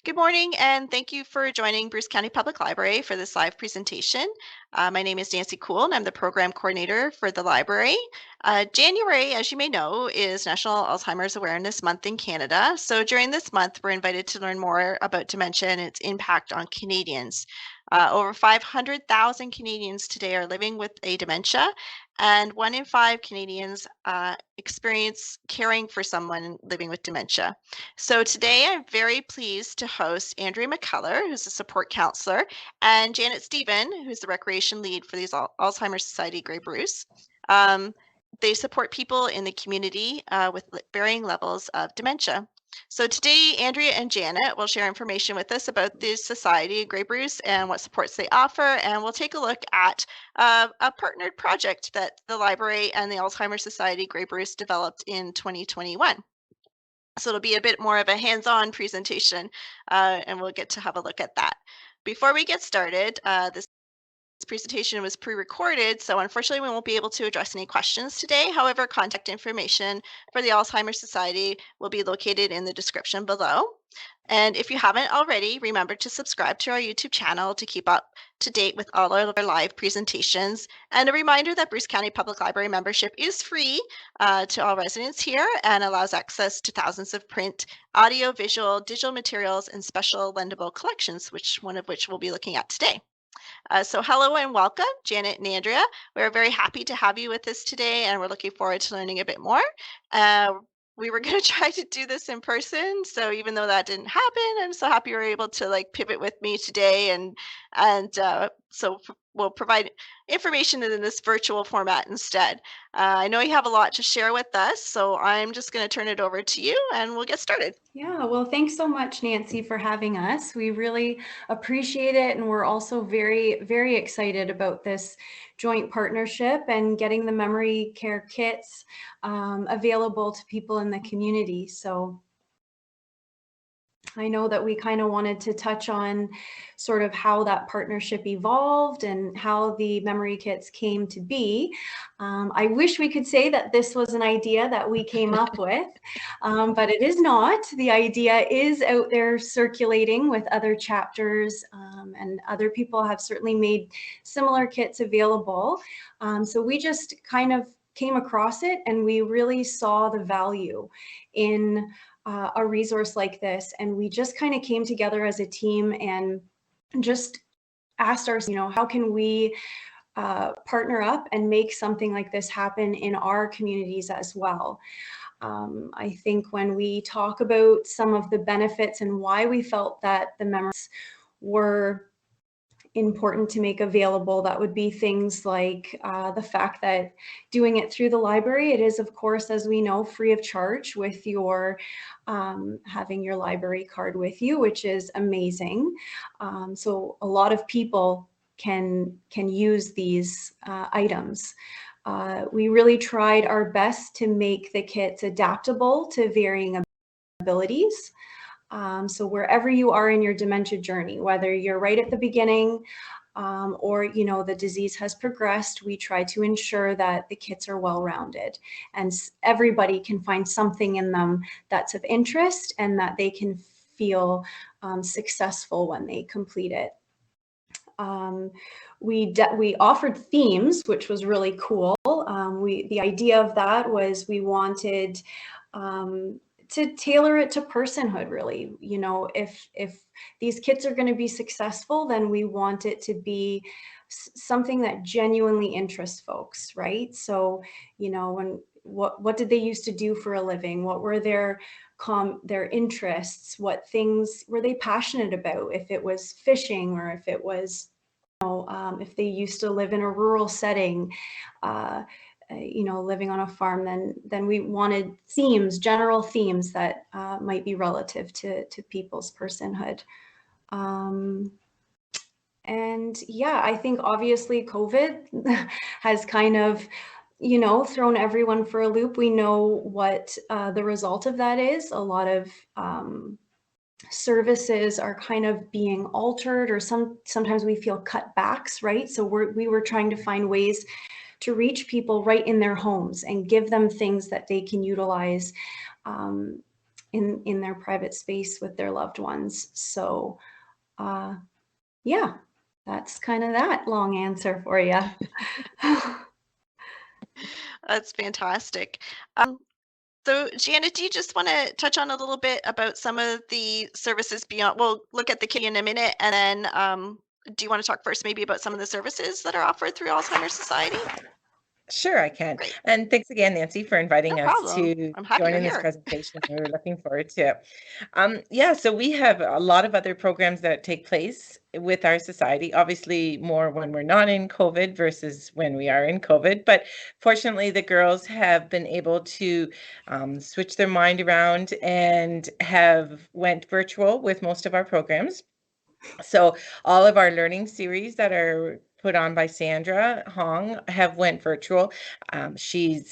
Good morning, and thank you for joining Bruce County Public Library for this live presentation. My name is Nancy Cool, and I'm the program coordinator for the library. January, as you may know, is National Alzheimer's Awareness Month in Canada. So during this month, we're invited to learn more about dementia and its impact on Canadians. Over 500,000 Canadians today are living with a dementia, and 1 in 5 Canadians experience caring for someone living with dementia. So today I'm very pleased to host Andrea McCullough, who's a support counselor, and Janet Stephen, who's the recreation lead for these Alzheimer's Society Grey Bruce. They support people in the community with varying levels of dementia. So today, Andrea and Janet will share information with us about the Society of Grey Bruce and what supports they offer, and we'll take a look at a partnered project that the library and the Alzheimer's Society Grey Bruce developed in 2021. So it'll be a bit more of a hands-on presentation, and we'll get to have a look at that. Before we get started, this presentation was pre-recorded, so unfortunately we won't be able to address any questions today. However, contact information for the Alzheimer's Society will be located in the description below. And if you haven't already, remember to subscribe to our YouTube channel to keep up to date with all our live presentations. And a reminder that Bruce County Public Library membership is free to all residents here and allows access to thousands of print, audio, visual, digital materials, and special lendable collections, one of which we'll be looking at today. So hello and welcome, Janet and Andrea. We're very happy to have you with us today, and we're looking forward to learning a bit more. We were going to try to do this in person, so even though that didn't happen, I'm so happy you were able to pivot with me today, and we'll provide information in this virtual format instead. I know you have a lot to share with us, so I'm just going to turn it over to you, and we'll get started. Yeah, well, thanks so much, Nancy, for having us. We really appreciate it, and we're also very, very excited about this joint partnership and getting the memory care kits available to people in the community. So I know that we kind of wanted to touch on sort of how that partnership evolved and how the memory kits came to be. I wish we could say that this was an idea that we came up with, but it is not. The idea is out there circulating with other chapters, and other people have certainly made similar kits available. So we just kind of came across it, and we really saw the value in a resource like this. And we just kind of came together as a team and just asked ourselves, how can we partner up and make something like this happen in our communities as well? I think when we talk about some of the benefits and why we felt that the memories were important to make available, that would be things like the fact that doing it through the library, it is, of course, as we know, free of charge with your having your library card with you, which is amazing. So a lot of people can use these items. We really tried our best to make the kits adaptable to varying abilities. So wherever you are in your dementia journey, whether you're right at the beginning or the disease has progressed, we try to ensure that the kits are well-rounded and everybody can find something in them that's of interest and that they can feel successful when they complete it. We offered themes, which was really cool. The idea of that was we wanted to tailor it to personhood, really. If these kits are going to be successful, then we want it to be something that genuinely interests folks, right? So, what did they used to do for a living? What were their interests? What things were they passionate about? If it was fishing, or if it was, if they used to live in a rural setting, living on a farm, then we wanted general themes that might be relative to people's personhood. And yeah, I think obviously COVID has kind of, thrown everyone for a loop. We know what the result of that is. A lot of services are kind of being altered, or sometimes we feel cutbacks, right? So we were trying to find ways to reach people right in their homes and give them things that they can utilize in their private space with their loved ones. So yeah, that's kind of that long answer for you. That's fantastic. So, Janet, do you just want to touch on a little bit about some of the services beyond? We'll look at the kitty in a minute, and then do you want to talk first maybe about some of the services that are offered through Alzheimer's Society? Sure, I can. Great. And thanks again, Nancy, for No inviting us problem. to I'm happy join you're in this here. presentation. We're looking forward to it. Yeah, so we have a lot of other programs that take place with our society, obviously more when we're not in COVID versus when we are in COVID. But fortunately, the girls have been able to switch their mind around and have went virtual with most of our programs. So all of our learning series that are put on by Sandra Hong have went virtual. She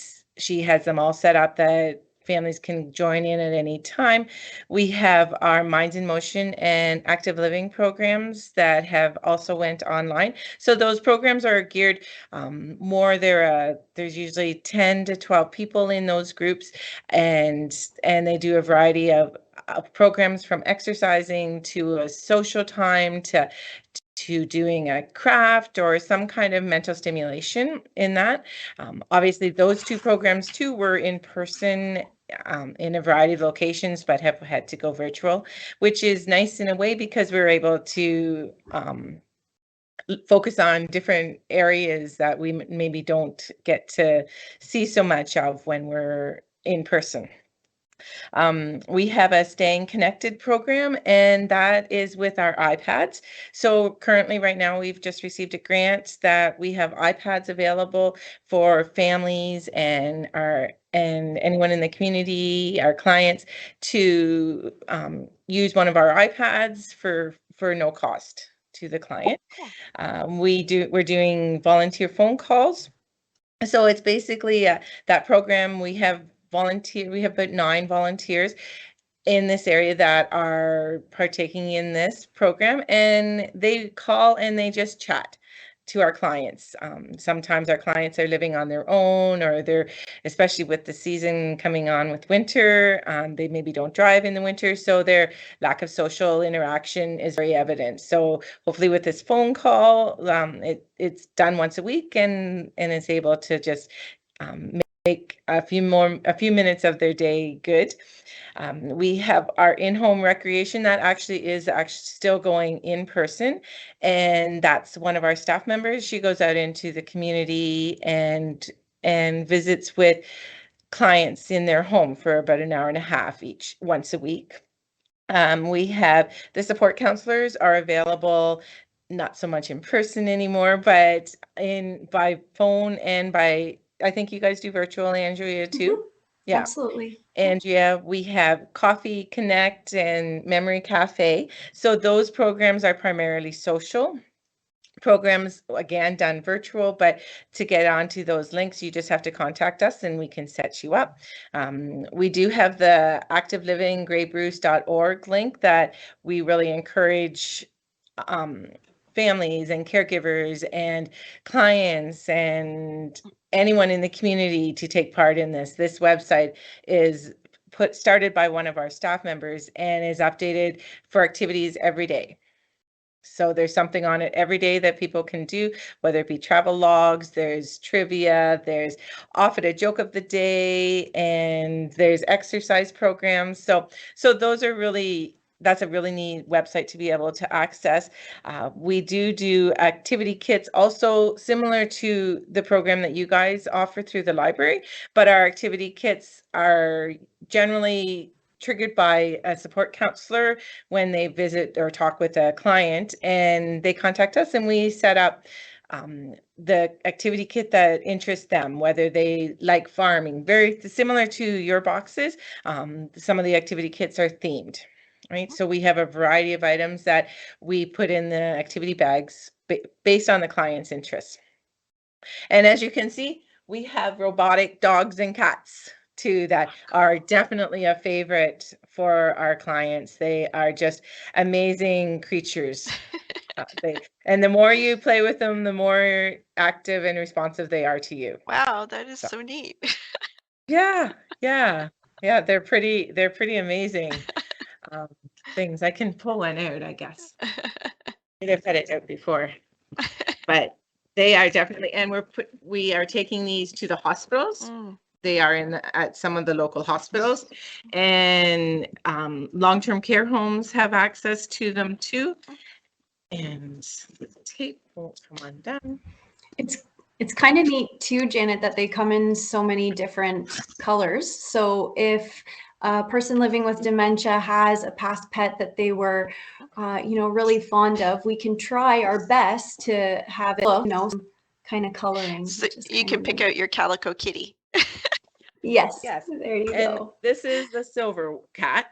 has them all set up that families can join in at any time. We have our Minds in Motion and Active Living programs that have also went online. So those programs are geared more. There's usually 10 to 12 people in those groups, and they do a variety of programs from exercising to a social time to doing a craft or some kind of mental stimulation in that. Obviously, those two programs too were in person in a variety of locations, but have had to go virtual, which is nice in a way because we're able to focus on different areas that we maybe don't get to see so much of when we're in person. We have a Staying Connected program, and that is with our iPads. So currently, right now, we've just received a grant that we have iPads available for families and anyone in the community, our clients, to use one of our iPads for no cost to the client. Cool. We're doing volunteer phone calls. So it's basically that program. We have about 9 volunteers in this area that are partaking in this program, and they call and they just chat to our clients. Sometimes our clients are living on their own, or they're, especially with the season coming on with winter, they maybe don't drive in the winter, so their lack of social interaction is very evident. So hopefully with this phone call, it's done once a week, and it's able to just make a few minutes of their day good. We have our in-home recreation that actually is still going in person, and that's one of our staff members. She goes out into the community and visits with clients in their home for about an hour and a half once a week. We have the support counselors are available, not so much in person anymore, but by phone and I think you guys do virtual, Andrea, too. Mm-hmm. Yeah. Absolutely. Andrea, we have Coffee Connect and Memory Cafe. So those programs are primarily social programs, again, done virtual, but to get onto those links, you just have to contact us and we can set you up. We do have the activelivinggraybruce.org link that we really encourage families and caregivers and clients and anyone in the community to take part in this. This website is started by one of our staff members and is updated for activities every day. So there's something on it every day that people can do, whether it be travel logs, there's trivia, there's often a joke of the day, and there's exercise programs. So that's a really neat website to be able to access. We do activity kits, also similar to the program that you guys offer through the library, but our activity kits are generally triggered by a support counselor when they visit or talk with a client, and they contact us and we set up the activity kit that interests them, whether they like farming, very similar to your boxes. Some of the activity kits are themed, right? So we have a variety of items that we put in the activity bags based on the client's interests. And as you can see, we have robotic dogs and cats too that are definitely a favorite for our clients. They are just amazing creatures. And the more you play with them, the more active and responsive they are to you. Wow, that is so neat. Yeah, yeah. Yeah, they're pretty amazing things. I can pull one out, I guess. I've had it out before, but they are definitely, and we are taking these to the hospitals. Mm. They are at some of the local hospitals, and long-term care homes have access to them too. And the tape won't come undone. It's kind of neat too, Janet, that they come in so many different colors. So if a person living with dementia has a past pet that they were, really fond of, we can try our best to have it look, some kind of coloring. So which is you kind can of pick neat. out your calico kitty. Yes, Yes, there you and go. this is the silver cat,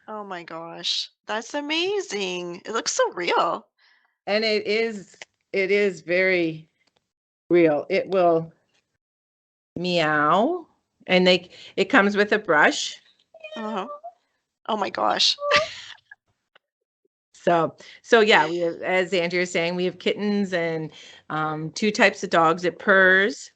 Oh my gosh, that's amazing. It looks so real. and it is very real. It will meow, and it comes with a brush. Uh-huh. Oh my gosh. So yeah, we have, as Andrea is saying, we have kittens and two types of dogs. It purrs.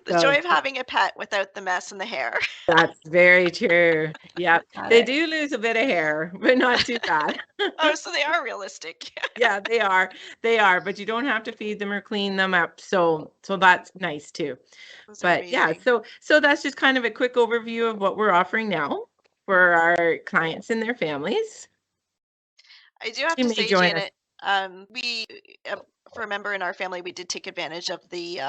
The So joy of having a pet without the mess and the hair. that's very true. Yep. Got They it. do lose a bit of hair, but not too bad. Oh, so they are realistic. Yeah, they are. They are, but you don't have to feed them or clean them up. So that's nice too. Those are But yeah, amazing. so that's just kind of a quick overview of what we're offering now for our clients and their families. I do have You to may say, join us. Janet, we for a member in our family, we did take advantage of the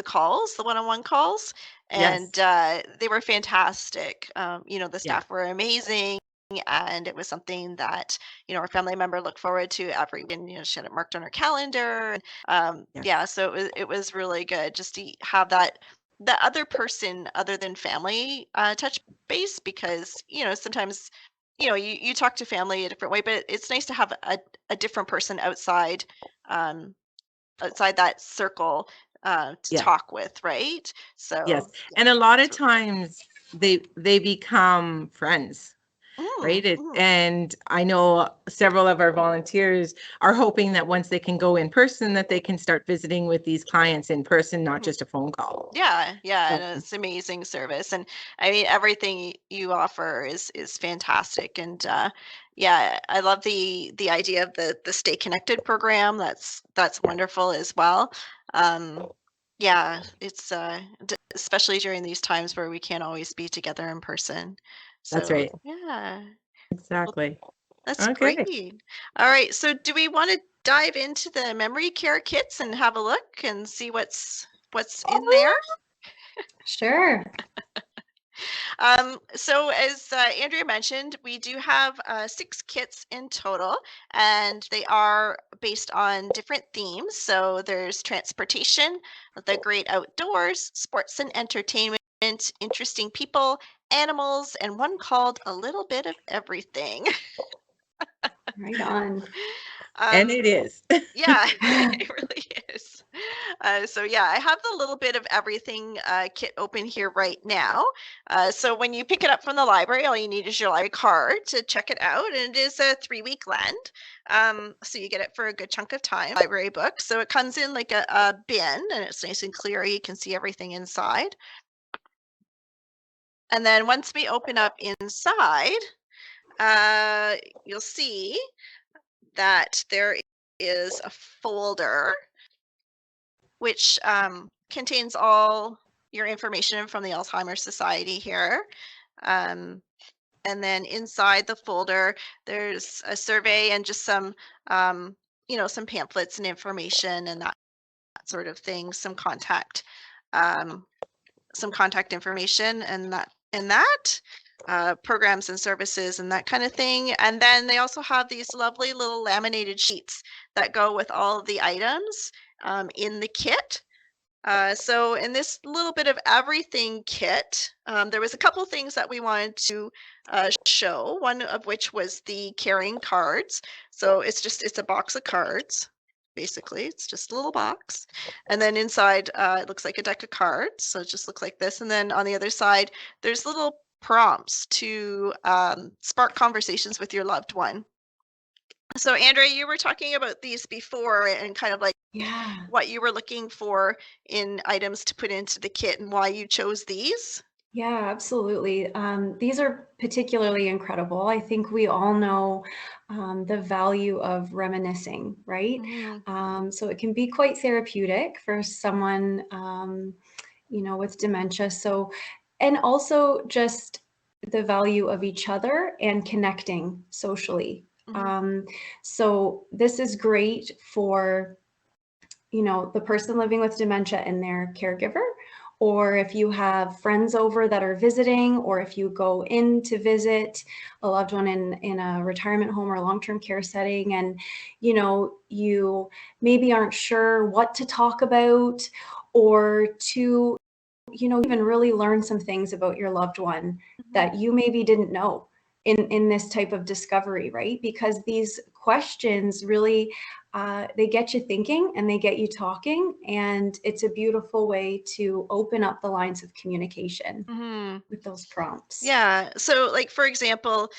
calls, the one-on-one calls, and Yes. they were fantastic. The Yeah. staff were amazing, and it was something that our family member looked forward to every week. And she had it marked on her calendar. And, Yeah. yeah, so it was really good just to have that the other person other than family touch base, because sometimes you talk to family a different way, but it's nice to have a different person um outside that circle to Yeah. talk with, right? Yes. So And a lot of it's really times they become friends. good. Right? And I know several of our volunteers are hoping that once they can go in person, that they can start visiting with these clients in person, not Mhm. just a phone call. Yeah, and So, it's amazing service, and I mean everything you offer is fantastic, and yeah, I love the idea of the Stay Connected program. That's wonderful as well. Um, yeah, it's especially during these times where we can't always be together in person. that's So right. yeah, well, Exactly. that's Okay. great. All right, so do we want to dive into the memory care kits and have a look and see what's in there? Sure. So as Andrea mentioned, we do have 6 kits in total, and they are based on different themes. So there's transportation, the great outdoors, sports and entertainment, interesting people, animals, and one called A Little Bit of Everything. Right on. And um, it is. yeah, it really is. So yeah, I have the little bit of everything kit open here right now. So when you pick it up from the library, all you need is your library card to check it out, and it is a 3-week lend. So you get it for a good chunk of time. Library book. So it comes in like a bin, and it's nice and clear. You can see everything inside. And then once we open up inside, you'll see that there is a folder which contains all your information from the Alzheimer's Society here. Um, and then inside the folder, there's a survey and just some pamphlets and information and that sort of thing, um, some contact information and that programs and services and that kind of thing. And then they also have these lovely little laminated sheets that go with all of the items in the kit. So in this little bit of everything kit, there was a couple things that we wanted to show. One of which was the carrying cards. So it's a box of cards. Basically, it's just a little box, and then inside it looks like a deck of cards. So it just looks like this, and then on the other side, there's little prompts to spark conversations with your loved one. So Andrea, you were talking about these before and kind of like Yeah. what you were looking for in items to put into the kit and why you chose these. Yeah, absolutely. These are particularly incredible. I think we all know the value of reminiscing, right? So it can be quite therapeutic for someone, with dementia. So, and also just the value of each other and connecting socially. So this is great for the person living with dementia and their caregiver, or if you have friends over that are visiting, or if you go in to visit a loved one in a retirement home or long-term care setting, and you maybe aren't sure what to talk about, or to even really learn some things about your loved one that you maybe didn't know in this type of discovery, right? Because these questions really they get you thinking and they get you talking, and it's a beautiful way to open up the lines of communication with those prompts. Yeah. So, like for example,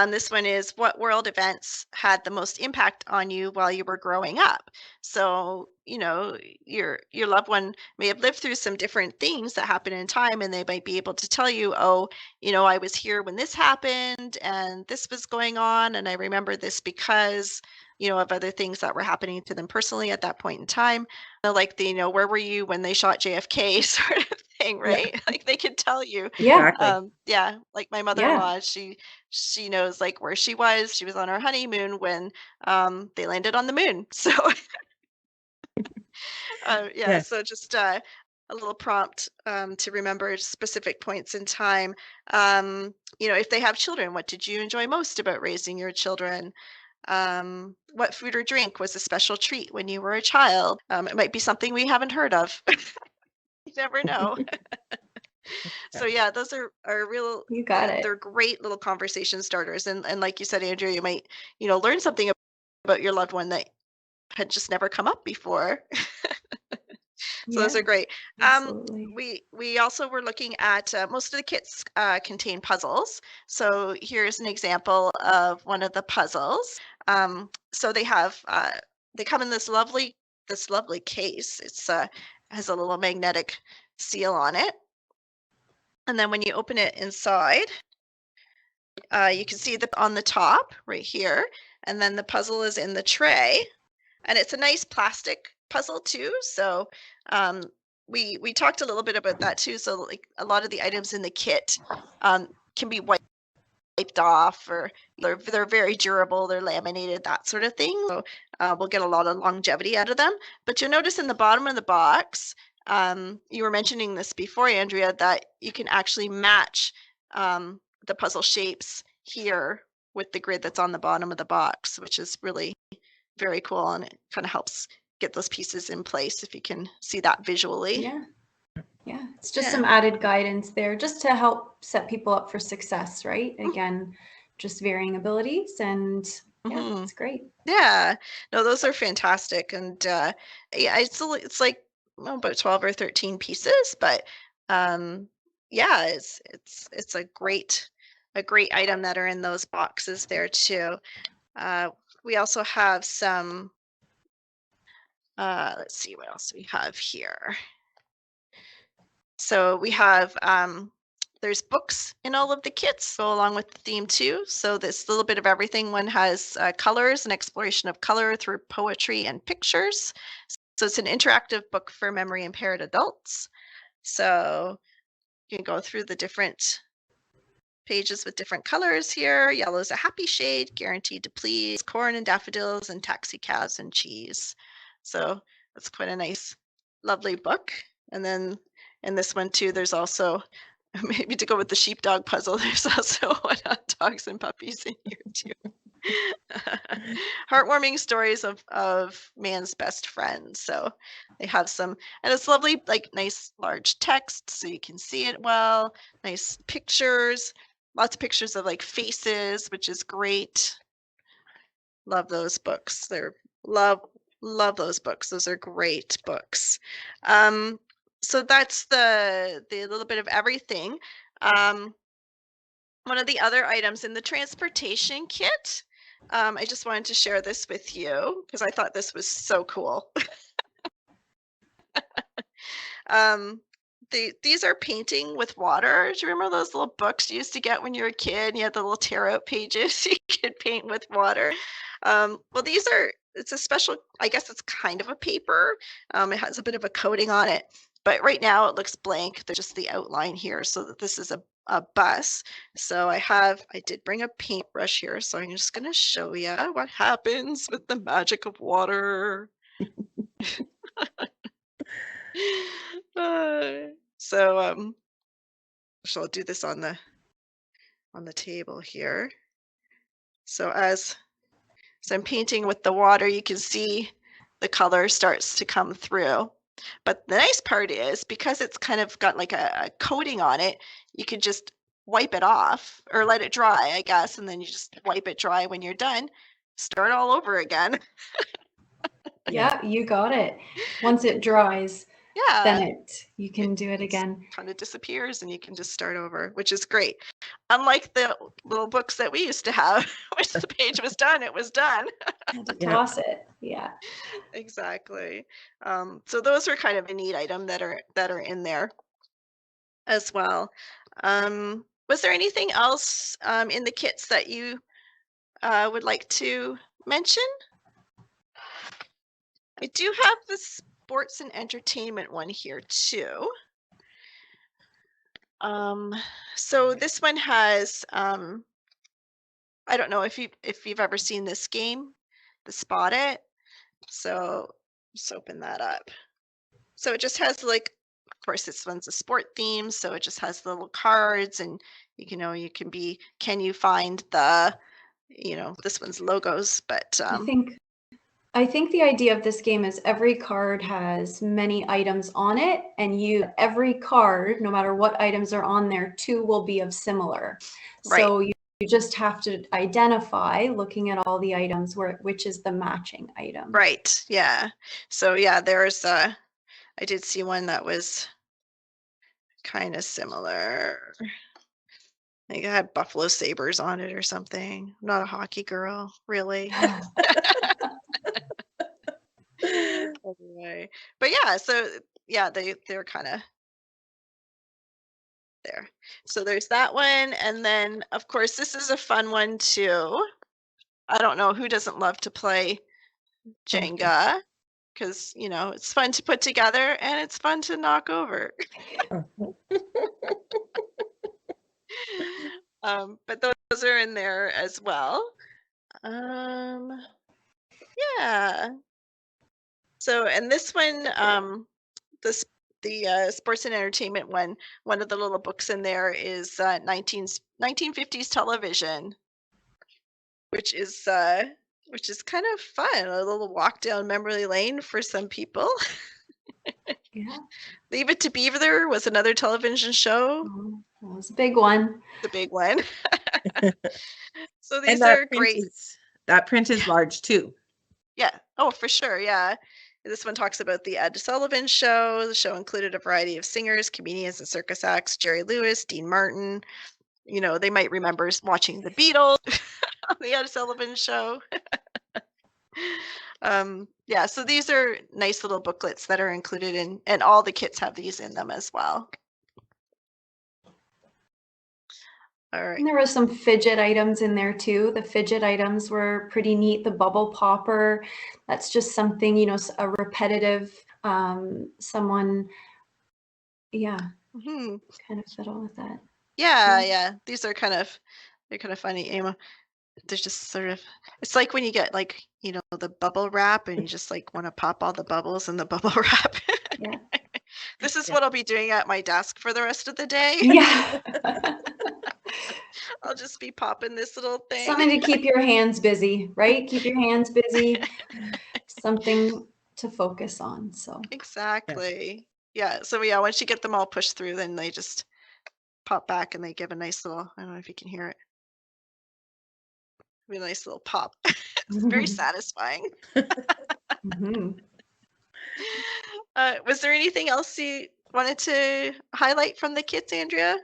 this one is what world events had the most impact on you while you were growing up. So, your loved one may have lived through some different things that happen in time, and they might be able to tell you, oh, I was here when this happened, and this was going on, and I remember this because, of other things that were happening to them personally at that point in time. Like where were you when they shot JFK sort of thing, Yeah. right? Like they could tell you. Yeah. Exactly. Yeah, like my Yeah. mother-in-law, she knows like where she was. She was on her honeymoon when they landed on the moon. So yeah, Yeah. so just a little prompt to remember specific points in time. If they have children, what did you enjoy most about raising your children? What food or drink was a special treat when you were a child? It might be something we haven't heard of. You never know. So yeah, those are real. You got it. They're great little conversation starters, and like you said, Andrea, you might learn something about your loved one that had just never come up before. So those Yeah, are great. absolutely. We also were looking at most of the kits contain puzzles. So here's an example of one of the puzzles. So they come in this lovely case. It's has a little magnetic seal on it. And then when you open it inside, you can see on the top right here, and then the puzzle is in the tray, and it's a nice plastic puzzle too. So we talked a little bit about that too. So like a lot of the items in the kit can be wiped off, or they're very durable, they're laminated, that sort of thing. So we'll get a lot of longevity out of them. But you'll notice in the bottom of the box, you were mentioning this before, Andrea, that you can actually match the puzzle shapes here with the grid that's on the bottom of the box, which is really very cool, and it kind of helps get those pieces in place if you can see that visually. Yeah. Yeah, it's just Yeah. some added guidance there just to help set people up for success, right? Again, just varying abilities, and yeah, it's great. Yeah, no, those are fantastic, and yeah, it's like about 12 or 13 pieces, but yeah, it's a great item that are in those boxes there too. We also have some. Let's see what else we have here. So we have there's books in all of the kits go along with the theme too. So this little bit of everything. One has colors, an exploration of color through poetry and pictures. So it's an interactive book for memory impaired adults. So you can go through the different pages with different colors here. Yellow is a happy shade, guaranteed to please. Corn and daffodils and taxi cabs and cheese. So that's quite a nice, lovely book. And then in this one too, there's also maybe to go with the sheepdog puzzle. There's also one on dogs and puppies in here too. Heartwarming stories of man's best friend. So they have some, and it's lovely, like nice large text so you can see it well. Nice pictures, lots of pictures of like faces, which is great. Love those books. They're love those books. Those are great books. So that's the little bit of everything. One of the other items in the transportation kit I just wanted to share this with you because I thought this was so cool. Um, these are painting with water. Do you remember those little books you used to get when you were a kid? And you had the little tear out pages you could paint with water. Well, it's a special, I guess it's kind of a paper. It has a bit of a coating on it, but right now it looks blank. There's just the outline here, so that this is a bus. So I did bring a paintbrush here, so I'm just gonna show you what happens with the magic of water. Uh, so so I'll do this on the table here. So as I'm painting with the water, you can see the color starts to come through. But the nice part is because it's kind of got like a coating on it, you can just wipe it off or let it dry, I guess, and then you just wipe it dry when you're done. Start all over again. Yeah, you got it. Once it dries, then Yeah, you can do it again. kind of disappears and you can just start over, which is great. Unlike the little books that we used to have, once the page was done, it was done. Had to Yeah. toss it. Yeah. Exactly. So those are kind of a neat item that are in there as well. Was there anything else in the kits that you would like to mention? I do have the sports and entertainment one here too. So this one has I don't know if you've ever seen this game, the Spot It. So let's open that up. So it just has like, of course, this one's a sport theme, so it just has little cards, and you can you find this one's logos, but I think the idea of this game is every card has many items on it, and every card, no matter what items are on there, two will be of similar. right. So you just have to identify, looking at all the items, which is the matching item. Right. Yeah. So yeah, I did see one that was kind of similar. I think it had Buffalo Sabres on it or something. I'm not a hockey girl, really. Anyway, but yeah, so yeah, they're kind of there. So there's that one, and then of course this is a fun one too. I don't know who doesn't love to play Jenga, because it's fun to put together and it's fun to knock over. But those are in there as well. Yeah. So, and this one, the sports and entertainment one of the little books in there is 1950s television, which is kind of fun. A little walk down memory lane for some people. Yeah. Leave It to Beaver was another television show. Oh, that was a big one. The big one. So And these that are print great. that print is large too. Yeah. Oh, for sure. Yeah. This one talks about the Ed Sullivan Show. The show included a variety of singers, comedians, and circus acts. Jerry Lewis, Dean Martin. They might remember watching the Beatles on the Ed Sullivan Show. Yeah, so these are nice little booklets that are included in, and all the kits have these in them as well. All right. And there were some fidget items in there too. The fidget items were pretty neat. The bubble popper, that's just something, a repetitive, someone, yeah, Mhm. kind of fiddle with that. Yeah. These are they're kind of funny. There's just sort of, it's like when you get the bubble wrap and you just want to pop all the bubbles in the bubble wrap. Yeah. This is what I'll be doing at my desk for the rest of the day. Yeah. I'll just be popping this little thing. Something to keep your hands busy, right? Keep your hands busy. Something to focus on. So Exactly. Yeah. So yeah, once you get them all pushed through, then they just pop back and they give a nice little, I don't know if you can hear it. A nice little pop. It's very satisfying. Mhm. Was there anything else you wanted to highlight from the kits, Andrea?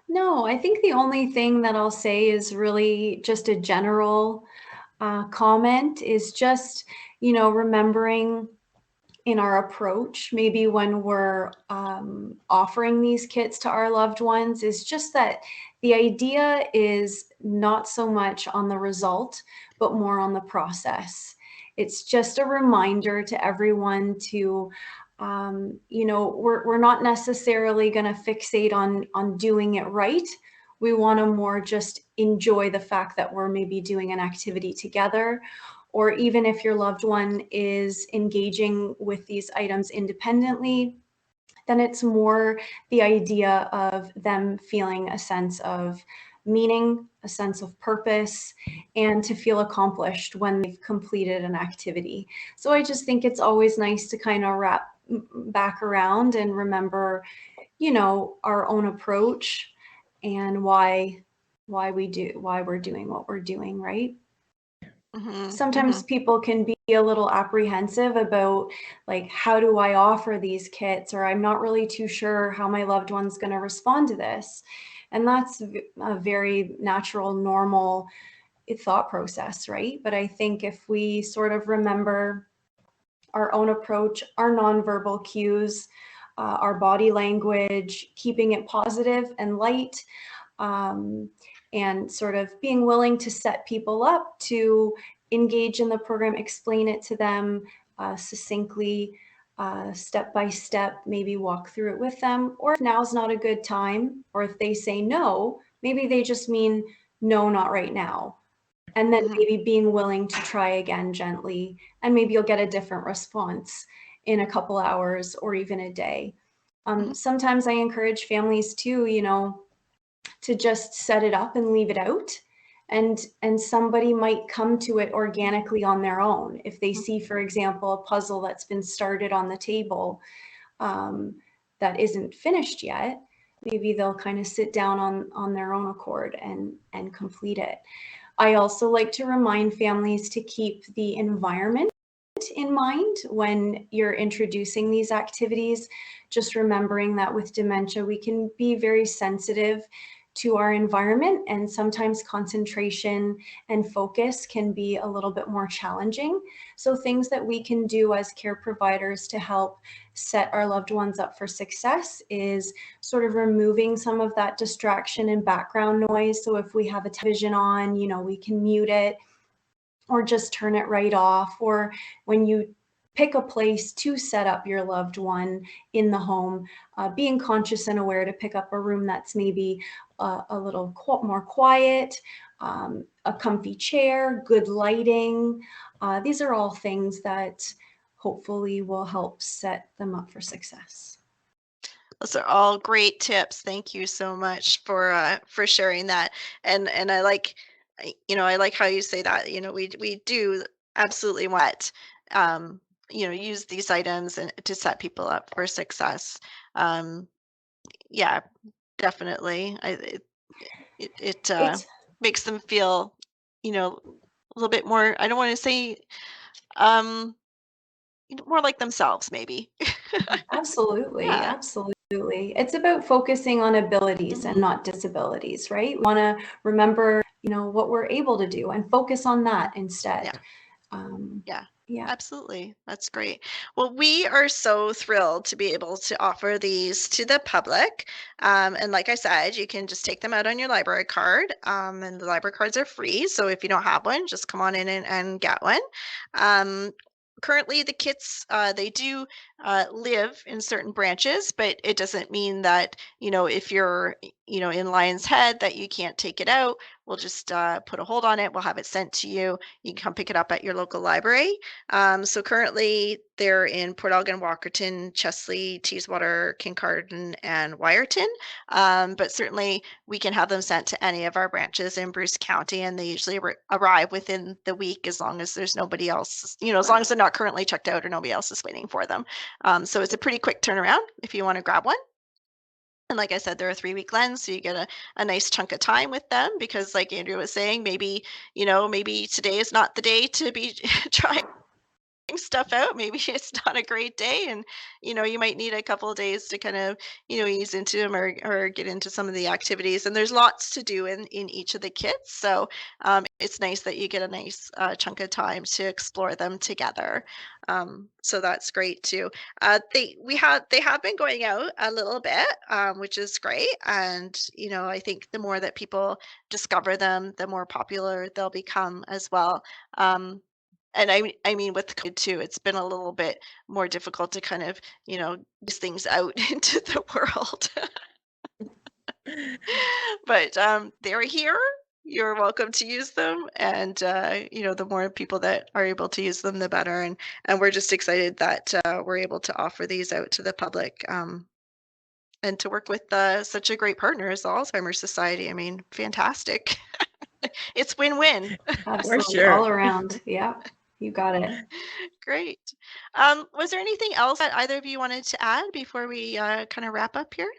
No, I think the only thing that I'll say is really just a general comment is just, remembering in our approach, maybe when we're offering these kits to our loved ones, is just that the idea is not so much on the result, but more on the process. It's just a reminder to everyone to, we're not necessarily going to fixate on doing it right. We want to more just enjoy the fact that we're maybe doing an activity together, or even if your loved one is engaging with these items independently, then it's more the idea of them feeling a sense of meaning, a sense of purpose, and to feel accomplished when they've completed an activity. So I just think it's always nice to kind of wrap back around and remember, our own approach and why we're doing what we're doing, right? Sometimes people can be a little apprehensive about, like, how do I offer these kits, or I'm not really too sure how my loved one's going to respond to this. And that's a very natural, normal thought process, right? But I think if we sort of remember our own approach, our nonverbal cues, our body language, keeping it positive and light, and sort of being willing to set people up to engage in the program, explain it to them succinctly, step by step, maybe walk through it with them. Or if now's not a good time, or if they say no, maybe they just mean no, not right now. And then maybe being willing to try again gently, and maybe you'll get a different response in a couple hours or even a day. Sometimes I encourage families too, to just set it up and leave it out, and somebody might come to it organically on their own. If they see, for example, a puzzle that's been started on the table that isn't finished yet, maybe they'll kind of sit down on their own accord and complete it. I also like to remind families to keep the environment in mind when you're introducing these activities. Just remembering that with dementia, we can be very sensitive to our environment, and sometimes concentration and focus can be a little bit more challenging. So things that we can do as care providers to help set our loved ones up for success is sort of removing some of that distraction and background noise. So if we have a television on, we can mute it or just turn it right off. Or when you pick a place to set up your loved one in the home, being conscious and aware to pick up a room that's maybe a little more quiet, a comfy chair, good lighting. These are all things that hopefully will help set them up for success. Those are all great tips. Thank you so much for sharing that. And I like, I like how you say that. We do absolutely want, use these items and to set people up for success. Yeah, definitely. It It's makes them feel, a little bit more. I don't want to say um, more like themselves, maybe. absolutely, Yeah. absolutely. It's about focusing on abilities and not disabilities, right? We want to remember, what we're able to do and focus on that instead. Yeah. Yeah, Yeah. absolutely. That's great. Well, we are so thrilled to be able to offer these to the public. And like I said, you can just take them out on your library card. And the library cards are free. So if you don't have one, just come on in and get one. Currently, the kits, they do live in certain branches, but it doesn't mean that, if you're, in Lion's Head, that you can't take it out. We'll just put a hold on it. We'll have it sent to you. You can come pick it up at your local library. So currently they're in Port Elgin, Walkerton, Chesley, Teeswater, Kincardine, and Wyerton. But certainly we can have them sent to any of our branches in Bruce County, and they usually arrive within the week, as long as there's nobody else, as long as they're not currently checked out or nobody else is waiting for them. So it's a pretty quick turnaround if you want to grab one. And like I said, they're a 3-week lens, so you get a nice chunk of time with them, because like Andrew was saying, maybe today is not the day to be trying stuff out. Maybe it's not a great day, and you might need a couple of days to kind of ease into them, or get into some of the activities. And there's lots to do in each of the kits, so it's nice that you get a nice chunk of time to explore them together. So that's great too. They have been going out a little bit, which is great. And I think the more that people discover them, the more popular they'll become as well. And I mean, with COVID too, it's been a little bit more difficult to kind of these things out into the world. But they're here. You're welcome to use them, and the more people that are able to use them, the better. And we're just excited that we're able to offer these out to the public, and to work with such a great partner as the Alzheimer's Society. I mean, fantastic. It's win-win. Absolutely, sure. all around. Yeah, you got it. Great. Was there anything else that either of you wanted to add before we kind of wrap up here?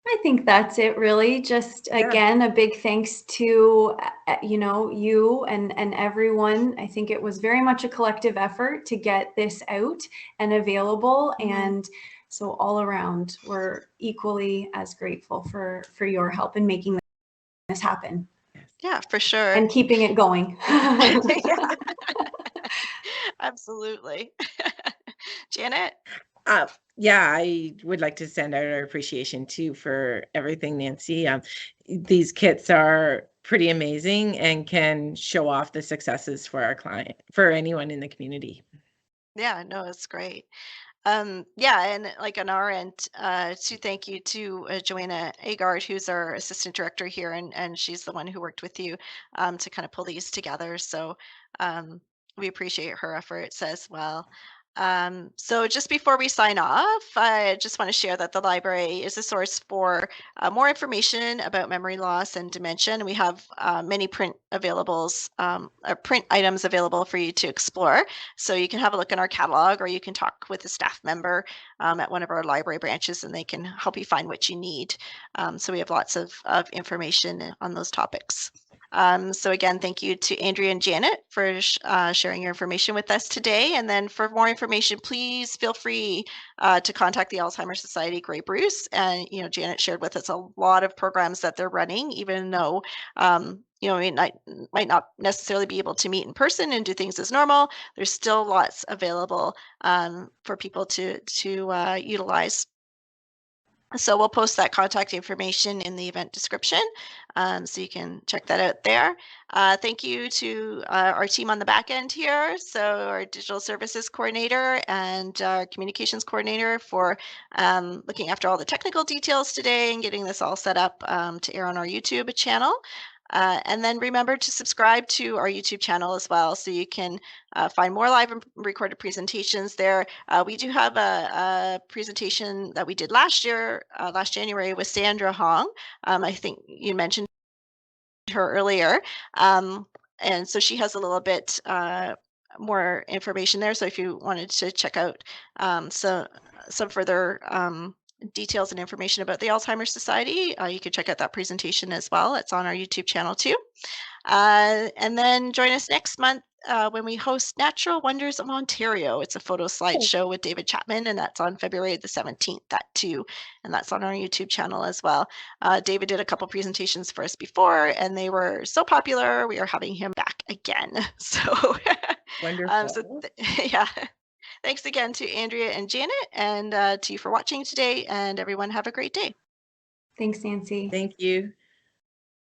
I think that's it, really. Just again, a big thanks to you and everyone. I think it was very much a collective effort to get this out and available, and so all around, we're equally as grateful for your help in making this happen. Yeah, for sure. And keeping it going. Yeah. Absolutely. Janet? Yeah, I would like to send out our appreciation too for everything, Nancy. These kits are pretty amazing and can show off the successes for our client, for anyone in the community. Yeah, no, it's great. Yeah, and like on our end, to thank you to Joanna Agard, who's our assistant director here, and she's the one who worked with you to kind of pull these together. So we appreciate her efforts as well. So just before we sign off, I just want to share that the library is a source for more information about memory loss and dementia. And we have many print items available for you to explore. So you can have a look in our catalog, or you can talk with a staff member at one of our library branches, and they can help you find what you need. So we have lots of information on those topics. So again, thank you to Andrea and Janet for sharing your information with us today. And then for more information, please feel free to contact the Alzheimer's Society Grey Bruce. And Janet shared with us a lot of programs that they're running, even though we might not necessarily be able to meet in person and do things as normal. There's still lots available for people to utilize. So we'll post that contact information in the event description, so you can check that out there. Thank you to our team on the back end here, so our digital services coordinator and our communications coordinator for looking after all the technical details today and getting this all set up to air on our YouTube channel. And then remember to subscribe to our YouTube channel as well, so you can find more live and recorded presentations there. We do have a presentation that we did last January with Sandra Hong. I think you mentioned her earlier. And so she has a little bit more information there. So if you wanted to check out some further details and information about the Alzheimer's Society, you can check out that presentation as well. It's on our YouTube channel too. And then join us next month when we host Natural Wonders of Ontario. It's a photo slideshow with David Chapman, and that's on February the 17th at 2, and that's on our YouTube channel as well. David did a couple presentations for us before, and they were so popular, we are having him back again. So, Wonderful. Yeah. Thanks again to Andrea and Janet, and to you for watching today, and everyone have a great day. Thanks, Nancy. Thank you.